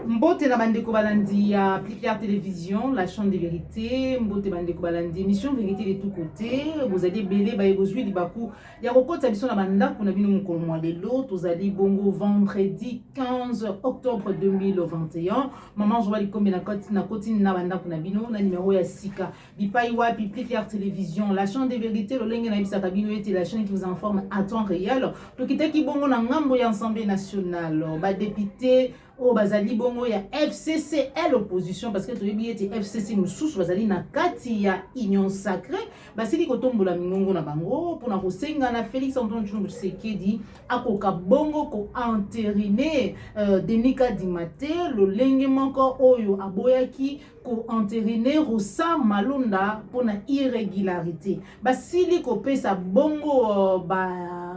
Mbote na bandeko balandi ya Pliquer Télévision, la chaîne de vérité. Mbote bandeko balandi émission vérité de tous côtés. Vous allez belé ba ebozui libaku. Ya kokota biso na banda kuna bino mukolo mwa lelo. Tozali bongo vendredi 15 octobre 2021. Maman joa likombe na koti na banda kuna bino na numéro ya sika. Bipai wapi Pliquer Télévision, la chaîne de vérité. Lolenge na bisaka bino ete la chaîne qui vous informe à temps réel. Tokitaki bongo na ngambo ya Assemblée nationale. Ba député o bazali bongo ya FCC et l'opposition parce que toyebi ete FCC mususu bazali na kati ya Union Sacrée basili kotombola mingongo na bango pona kosenga na Félix Antoine Tshisekedi akoka bongo ko entériner Denika Dimate lolenge moko oyo aboyaki ko entériner Rosa Malonda pona irrégularité basili kopesa bongo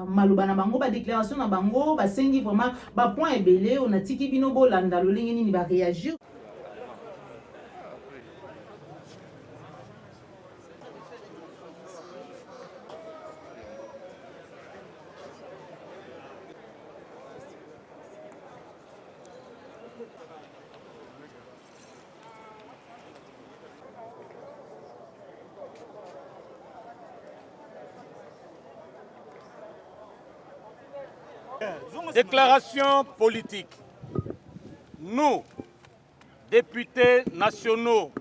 maloba na bango ba déclaration na bango basengi vraiment ba point ebele on a tiki bino bolanda lolenge nini ba réagir. Déclaration politique. Nous, députés nationaux,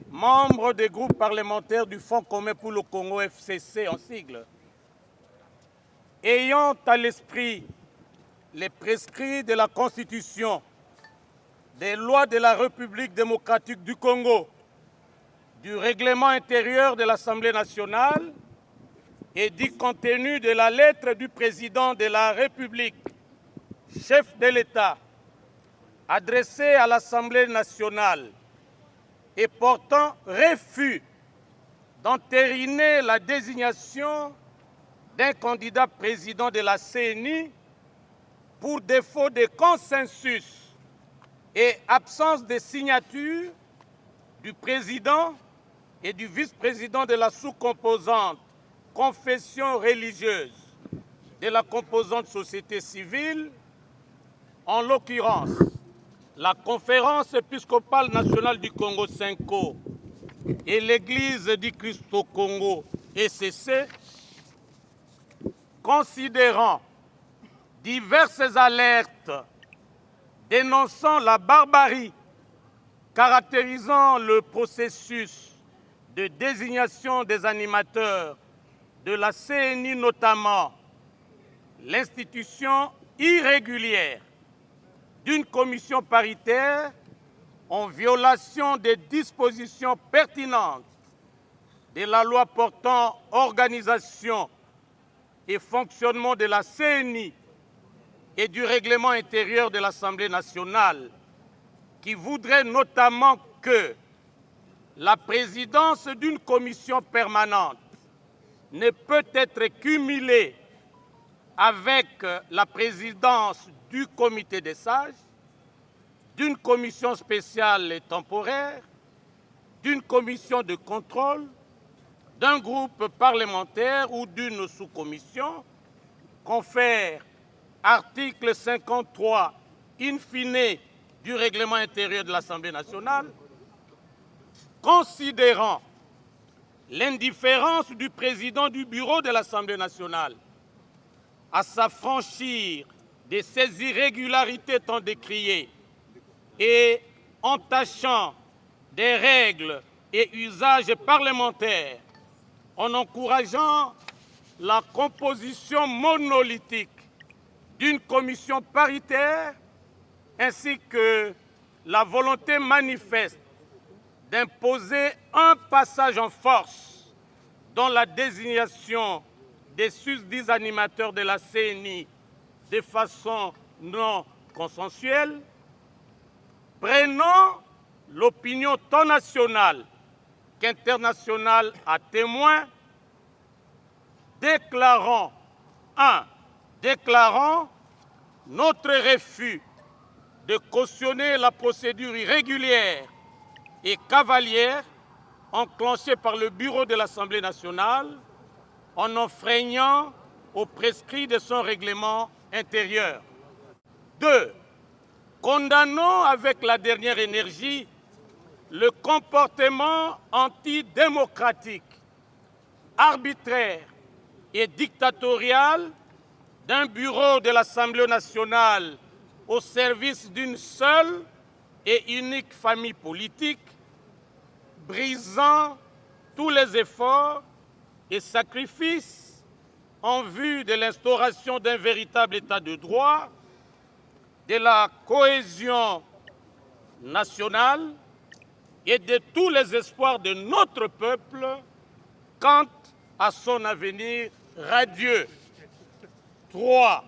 membres des groupes parlementaires du Fonds commun pour le Congo FCC en sigle, ayant à l'esprit les prescrits de la Constitution, des lois de la République démocratique du Congo, du règlement intérieur de l'Assemblée nationale et du contenu de la lettre du président de la République, chef de l'État, adressée à l'Assemblée nationale et portant refus d'entériner la désignation d'un candidat président de la CENI pour défaut de consensus et absence de signature du président et du vice-président de la sous-composante confession religieuse de la composante société civile, en l'occurrence la Conférence épiscopale nationale du Congo (CENCO) et l'Église du Christ au Congo (ECC), considérant diverses alertes dénonçant la barbarie caractérisant le processus de désignation des animateurs de la CENI, notamment l'institution irrégulière d'une commission paritaire en violation des dispositions pertinentes de la loi portant organisation et fonctionnement de la CENI et du règlement intérieur de l'Assemblée nationale, qui voudrait notamment que la présidence d'une commission permanente ne peut être cumulée avec la présidence du comité des sages, d'une commission spéciale et temporaire, d'une commission de contrôle, d'un groupe parlementaire ou d'une sous-commission, confère article 53 in fine du règlement intérieur de l'Assemblée nationale, considérant l'indifférence du président du bureau de l'Assemblée nationale à s'affranchir de ces irrégularités tant décriées et entachant des règles et usages parlementaires en encourageant la composition monolithique d'une commission paritaire ainsi que la volonté manifeste d'imposer un passage en force dans la désignation des susdits animateurs de la CENI de façon non consensuelle, prenant l'opinion tant nationale qu'internationale à témoin, déclarant notre refus de cautionner la procédure irrégulière et cavalière enclenchée par le bureau de l'Assemblée nationale en enfreignant aux prescrits de son règlement intérieur. 2. Condamnons avec la dernière énergie le comportement antidémocratique, arbitraire et dictatorial d'un bureau de l'Assemblée nationale au service d'une seule et unique famille politique, brisant tous les efforts et sacrifices en vue de l'instauration d'un véritable état de droit, de la cohésion nationale et de tous les espoirs de notre peuple quant à son avenir radieux. 3.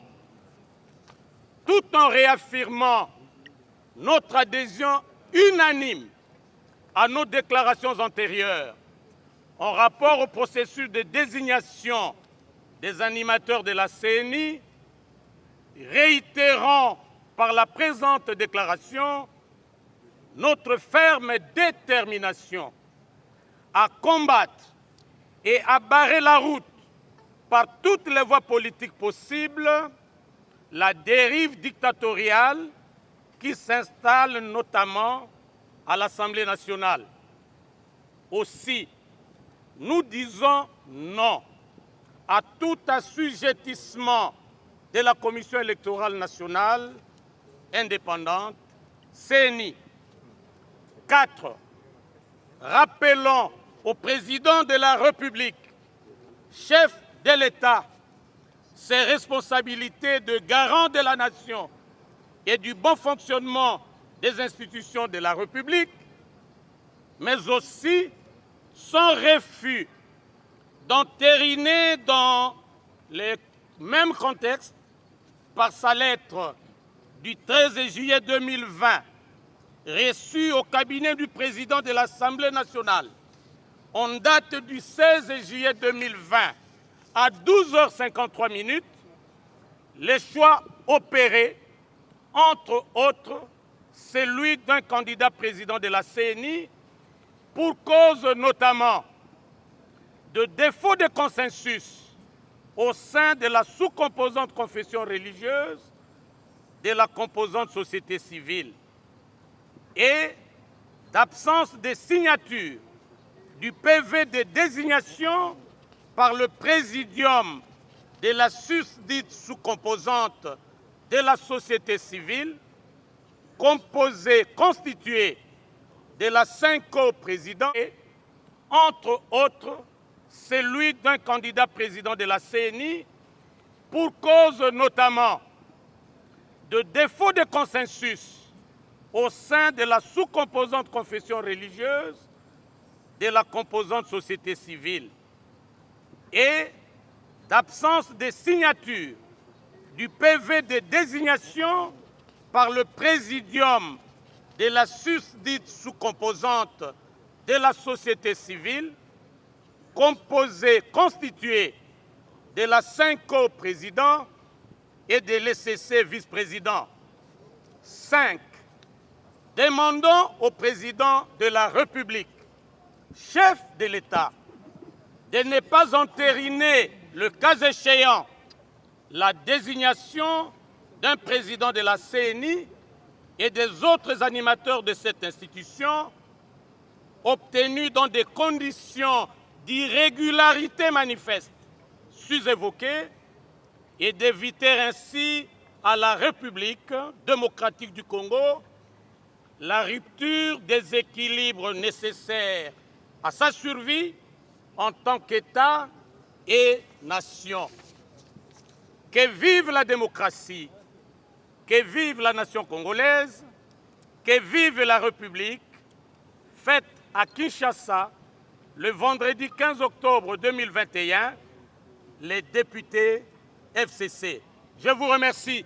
Tout en réaffirmant notre adhésion unanime à nos déclarations antérieures en rapport au processus de désignation des animateurs de la CENI, réitérant par la présente déclaration notre ferme détermination à combattre et à barrer la route par toutes les voies politiques possibles la dérive dictatoriale qui s'installe notamment à l'Assemblée nationale. Aussi, nous disons non à tout assujettissement de la Commission électorale nationale indépendante, CENI. 4. Rappelons au président de la République, chef de l'État, ses responsabilités de garant de la nation et du bon fonctionnement des institutions de la République, mais aussi son refus d'entériner dans le même contexte, par sa lettre du 13 juillet 2020, reçue au cabinet du président de l'Assemblée nationale, en date du 16 juillet 2020, à 12h53, les choix opérés, entre autres, celui d'un candidat président de la CENI, pour cause notamment de défaut de consensus au sein de la sous-composante confession religieuse, de la composante société civile, et d'absence de signature du PV de désignation par le présidium de la susdite sous-composante de la société civile, constituée de la 5 coprésidents et, entre autres, celui d'un candidat président de la CENI, pour cause notamment de défaut de consensus au sein de la sous-composante confession religieuse, de la composante société civile, et d'absence de signature du PV de désignation par le présidium de la susdite sous-composante de la société civile, constituée de la 5 coprésidents et de l'ECC vice-président. 5. Demandons au président de la République, chef de l'État, de ne pas entériner, le cas échéant, la désignation d'un président de la CENI et des autres animateurs de cette institution obtenus dans des conditions d'irrégularité manifeste sus-évoquées et d'éviter ainsi à la République démocratique du Congo la rupture des équilibres nécessaires à sa survie en tant qu'État et nation. Que vive la démocratie, que vive la nation congolaise, que vive la République, faite à Kinshasa le vendredi 15 octobre 2021, les députés FCC. Je vous remercie.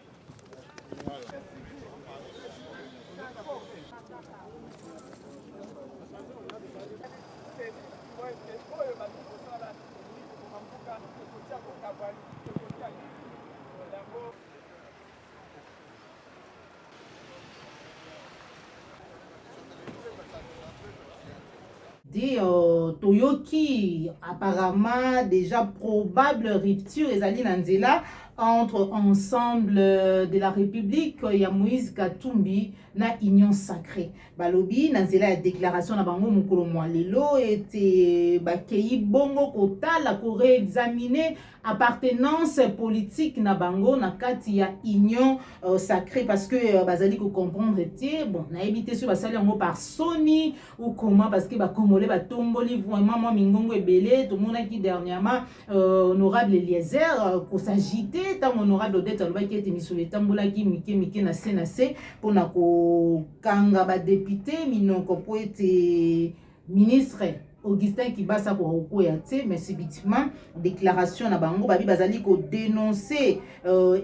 Toyoki apparemment déjà probable rupture ezali na nzela entre Ensemble de la République ya Moïse Katumbi na Union Sacrée. Balobi na nzela ya déclaration na bango mukolo mwa lelo ete bakei bongo kotala ko réexaminer appartenance politique na bango na kati ya Union Sacrée parce que bazali ko comprendre te bon na éviter sur basali yango par Sony ou comment parce que ba congolais ba tomboli vraiment moi mingongo ebele tout monde qui dernièrement honorable Eliezer ko s'agiter tant honorable Odette alobaki ete misolo etambola ki mike na se pour na ko kanga ba député minoko po ete ministre Augustin Kibasa ko okoya te mais subitement déclaration na bango babi bazali ko dénoncer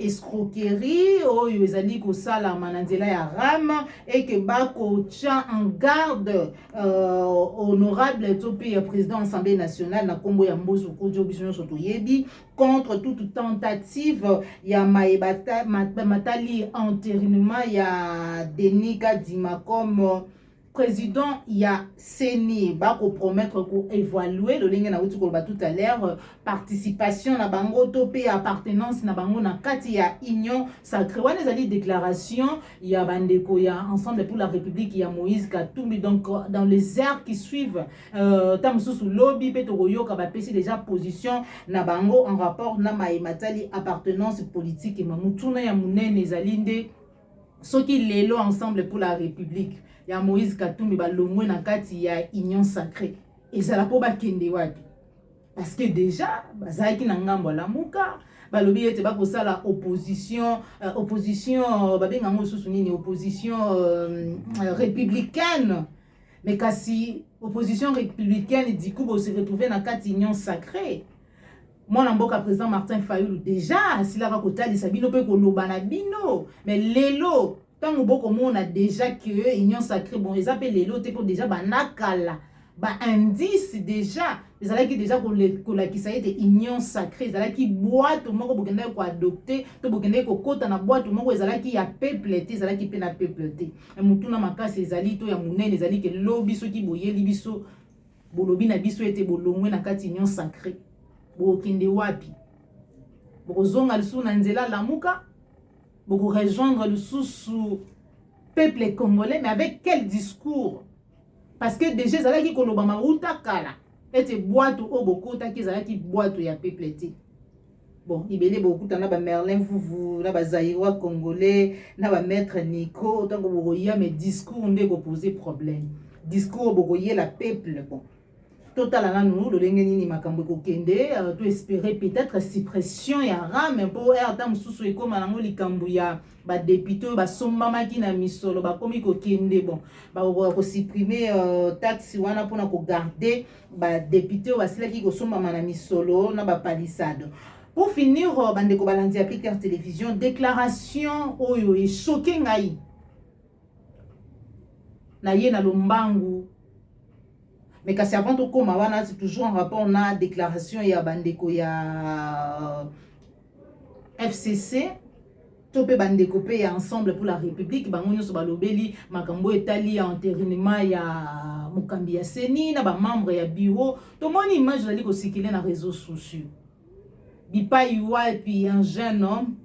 escroquerie oyo ezali ko sala mananzela ya RAM et que bako tient en garde honorable topi président Assemblée nationale na kombo ya Mboso Kodjo biso soto yebi contre toute tentative ya maebata matali entérinement ya Denika Dima comme président ya Seni bako promettre ko évaluer le linge na wuti ko ba tout à l'heure participation na bango topé appartenance na bango na kati ya Union Sacrée wana ezali déclaration ya bandeko ya Ensemble pour la République ya Moïse Katumbi donc dans les heures qui suivent tam sous lobby peto koyoka ba pesi déjà position na bango en rapport na matali appartenance politique et mamutuna ya munene ezali nde soki lelo Ensemble pour la République ya Moïse Katumbi balongwe na kati ya Union Sacrée ezala po bakende wapi parce que déjà bazaki na ngambo la muka balobi ete bakosala opposition babenga ngo susu nini opposition républicaine mais kasi opposition républicaine du coup se retrouver na kati Union Sacrée moi na mboka président Martin Fayulu déjà silaka kotalisa bino pe koloba na bino mais lelo tant boko mona déjà que Union Sacrée bon ils appellent les lots pour déjà banakala ba indice déjà ils allaient qui déjà pour la qui ça été Union Sacrée ils allaient qui boîte moko bokenda ko adopter to bokenda ko kota na boîte moko ils allaient qui ya peuplete ils allaient qui pe na peuplete et mutuna makasi ils allaient to ya munene ils allaient que lobby so ki boyeli biso bolobi na biso ete bolongwe na kati Union Sacrée bokende wapi bokozonga lisu na nzela lamuka beaucoup rejoindre le sous peuple congolais mais avec quel discours parce que déjà ça là qui kolobama uta kala ete boîte au beaucoup ta qui ça qui boîte ya peuple té bon ibele beaucoup na ba Merlin Vuvu na ba Zaïrois congolais na ba maître Nico tant que vous y a mes discours ndé ko poser problème discours beaucoup y la peuple bon total à nous le lengeni ni makambo ko kende to espérer peut-être suppression ya RAM pour tam susu e comme nango likambo ya ba député ba somba maki na misolo ba komi ko kende bon ba ko supprimer taxe wana pona ko garder ba député ba sila ki ko somba na misolo na ba palissade. Pour finir bande ko balandi appliquer télévision déclaration oyo e choqué ngai na ye na lombangu. Mais quand c'est avant tout comme wana c'est toujours en rapport na déclaration ya bandeko ya FCC topé bandeko pe ya Ensemble pour la République bango nyoso balobeli makambo etali ya entérinement ya mokambi ya Seni na ba membre ya bureau to moni image zali ko sikile na réseaux sociaux bipa iwa et puis un jeune homme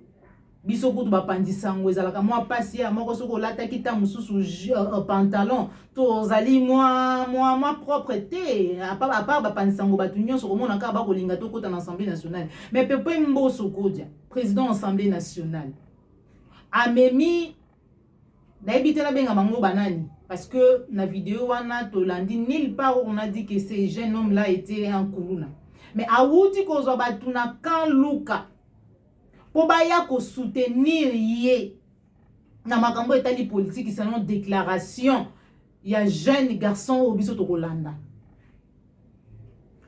biso kutu bapandisa ngo ezalaka mwa pasi ya moko soko lata kita mususu pantalon to zali mwa propreté à part bapandisa ngo batu nyonso komona ka ba kolinga to kota na Assemblée nationale mais Pepe Mboso Kodja président Assemblée nationale amemi na ebité na benga mango banani parce que na vidéo wana to landi nulle part on a dit que ce jeune homme là était un kuluna mais awuti kozwa batu na kan luka pour baya ko soutenir ye na makambo etali politique selon déclaration ya jeune garçon obiso to kolanda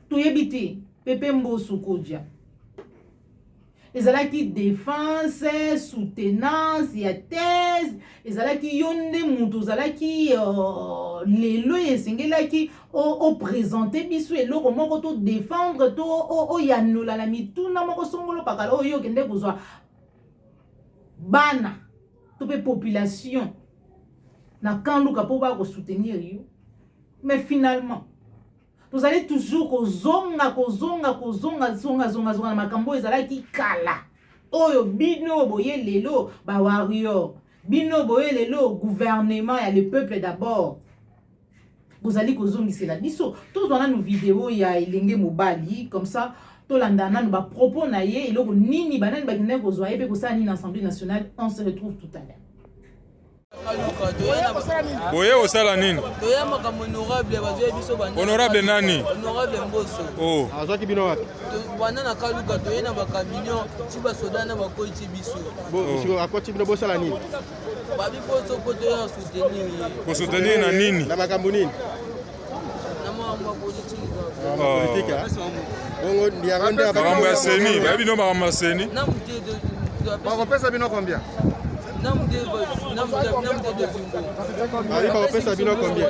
to yebite Pepe Mboso Kodja ezalaki défense soutenance ya thèse ezalaki yonde mutu ezalaki lelo esengelaki o présenter biso eloko moko to défendre to o yanola la mituna moko songolo pakala oyo kende kozwa bana to pe population na kanduka po ba ko soutenir yo mais finalement vous allez toujours kozonga na makambo ezalaki kala oyo bino boye lelo ba warrior bino boye lelo gouvernement ya le peuple d'abord bozali kozongisela biso tozwana no vidéo ya elenge mobali comme ça tolandana no ba propos na ye eloko nini banani bakende kozwa ye pe kosala nini na Assemblée nationale. On se retrouve tout à l'heure. Boye osala nini? Toya makambo honorable bazoye biso bana. Honorable nani? Honorable Mboso. Oh. Azaki bino wapi? Bana na kaluka toye na bakamilio chiba soda na bakoiti biso. Bo akoti bino bosala nini? Babi foto poto ya soutenir. Ko soutenir na nini? Na makambo nini? Na mambo politique. Politique. Bongo ndia rende makambo ya seni, ba bino makambo ya seni. Na mute de ba kopesa bino combien? Na mute de Ba kopesa bino combien?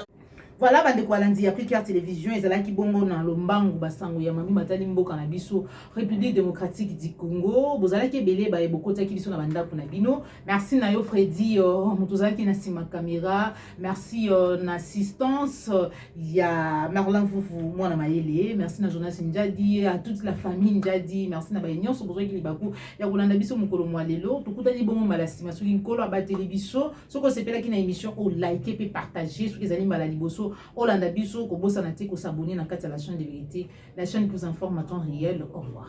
Voilà, bande kwa landi ya Africa Télévision ezalaki bongo na lombangu basango ya mami matali mboka na biso République démocratique du Congo bozalaki belé ba ebokotaki biso na bandako na bino. Merci na yo Freddy mutozalaki na sima caméra. Merci na assistance ya Marlin Fufu mwana mayele. Merci na Jonas Njadi, à toute la famille Njadi. Merci na ba nyonso bozalaki libaku ya kolanda biso mukolo mwa lelo tokutani bongo malasima soki nkolo abateli biso soko sepelaki na émission o liker pe partager soki ezali mbala liboso Olanda biso ko bossa na te ko s'abonner na kati ya la chaîne de vérité, la chaîne qui vous informe à temps réel. Au revoir.